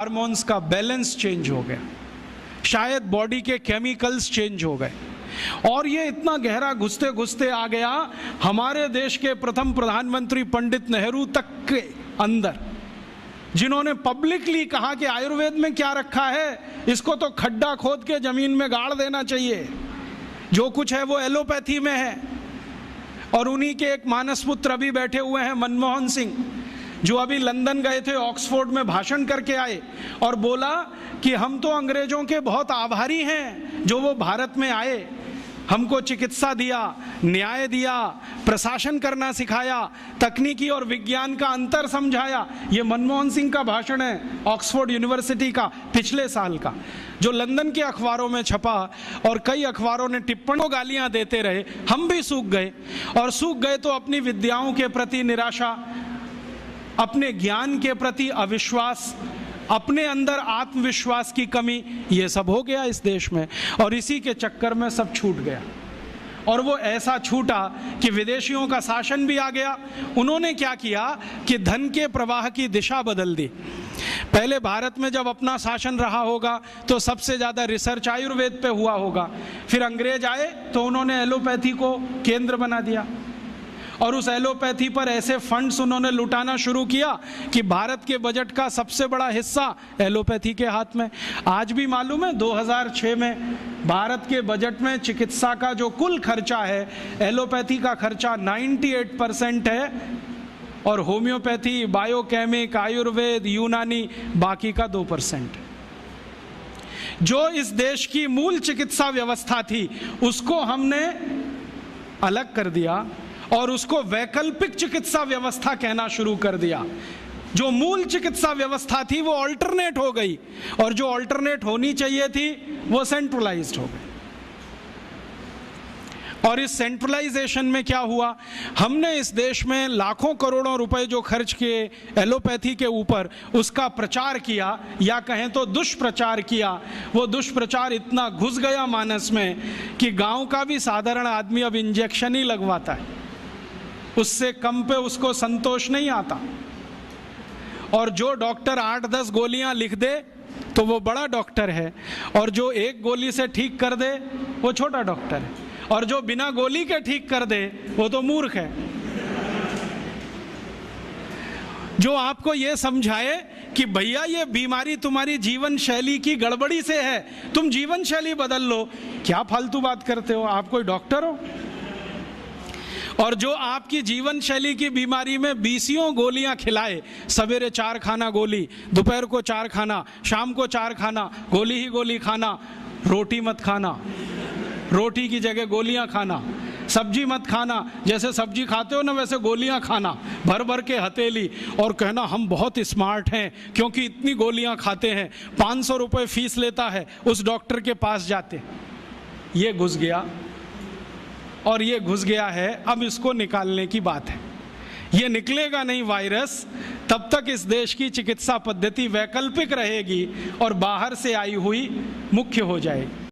Hormones का balance change हो गया, शायद बॉडी के केमिकल्स चेंज हो गए, और ये इतना गहरा घुसते घुसते आ गया हमारे देश के प्रथम प्रधानमंत्री पंडित नेहरू तक के अंदर, जिन्होंने पब्लिकली कहा कि आयुर्वेद में क्या रखा है, इसको तो खड्डा खोद के जमीन में गाड़ देना चाहिए, जो कुछ है वो एलोपैथी में है। और उन्हीं के एक मानस पुत्र अभी बैठे हुए हैं मनमोहन सिंह, जो अभी लंदन गए थे, ऑक्सफोर्ड में भाषण करके आए और बोला कि हम तो अंग्रेजों के बहुत आभारी हैं जो वो भारत में आए, हमको चिकित्सा दिया, न्याय दिया, प्रशासन करना सिखाया, तकनीकी और विज्ञान का अंतर समझाया। ये मनमोहन सिंह का भाषण है ऑक्सफोर्ड यूनिवर्सिटी का पिछले साल का, जो लंदन के अखबारों में छपा, और कई अखबारों ने टिप्पणियों गालियां देते रहे, हम भी सूख गए, और सूख गए तो अपनी विद्याओं के प्रति निराशा, अपने ज्ञान के प्रति अविश्वास, अपने अंदर आत्मविश्वास की कमी, ये सब हो गया इस देश में। और इसी के चक्कर में सब छूट गया, और वो ऐसा छूटा कि विदेशियों का शासन भी आ गया। उन्होंने क्या किया कि धन के प्रवाह की दिशा बदल दी। पहले भारत में जब अपना शासन रहा होगा तो सबसे ज़्यादा रिसर्च आयुर्वेद पे हुआ होगा, फिर अंग्रेज आए तो उन्होंने एलोपैथी को केंद्र बना दिया, और उस एलोपैथी पर ऐसे फंड्स उन्होंने लुटाना शुरू किया कि भारत के बजट का सबसे बड़ा हिस्सा एलोपैथी के हाथ में। आज भी मालूम है 2006 में भारत के बजट में चिकित्सा का जो कुल खर्चा है, एलोपैथी का खर्चा 98% है, और होम्योपैथी, बायोकेमिक, आयुर्वेद, यूनानी बाकी का 2%। जो इस देश की मूल चिकित्सा व्यवस्था थी उसको हमने अलग कर दिया और उसको वैकल्पिक चिकित्सा व्यवस्था कहना शुरू कर दिया। जो मूल चिकित्सा व्यवस्था थी वो ऑल्टरनेट हो गई, और जो ऑल्टरनेट होनी चाहिए थी वो सेंट्रलाइज्ड हो गई। और इस सेंट्रलाइजेशन में क्या हुआ, हमने इस देश में लाखों करोड़ों रुपए जो खर्च किए एलोपैथी के ऊपर, उसका प्रचार किया, या कहें तो दुष्प्रचार किया। वो दुष्प्रचार इतना घुस गया मानस में कि गांव का भी साधारण आदमी अब इंजेक्शन ही लगवाता है, उससे कम पे उसको संतोष नहीं आता। और जो डॉक्टर 8-10 गोलियां लिख दे तो वो बड़ा डॉक्टर है, और जो एक गोली से ठीक कर दे वो छोटा डॉक्टर है, और जो बिना गोली के ठीक कर दे वो तो मूर्ख है। जो आपको ये समझाए कि भैया ये बीमारी तुम्हारी जीवन शैली की गड़बड़ी से है, तुम जीवन शैली बदल लो, क्या फालतू बात करते हो, आप कोई डॉक्टर हो? और जो आपकी जीवन शैली की बीमारी में 20 गोलियां खिलाए, सवेरे 4 खाना गोली, दोपहर को 4 खाना, शाम को 4 खाना, गोली ही गोली खाना, रोटी मत खाना, रोटी की जगह गोलियां खाना, सब्जी मत खाना, जैसे सब्जी खाते हो ना वैसे गोलियां खाना, भर भर के हथेली, और कहना हम बहुत स्मार्ट हैं क्योंकि इतनी गोलियां खाते हैं, 500 रुपये फीस लेता है, उस डॉक्टर के पास जाते। ये घुस गया, और ये घुस गया है, अब इसको निकालने की बात है। ये निकलेगा नहीं वायरस तब तक इस देश की चिकित्सा पद्धति वैकल्पिक रहेगी और बाहर से आई हुई मुख्य हो जाएगी।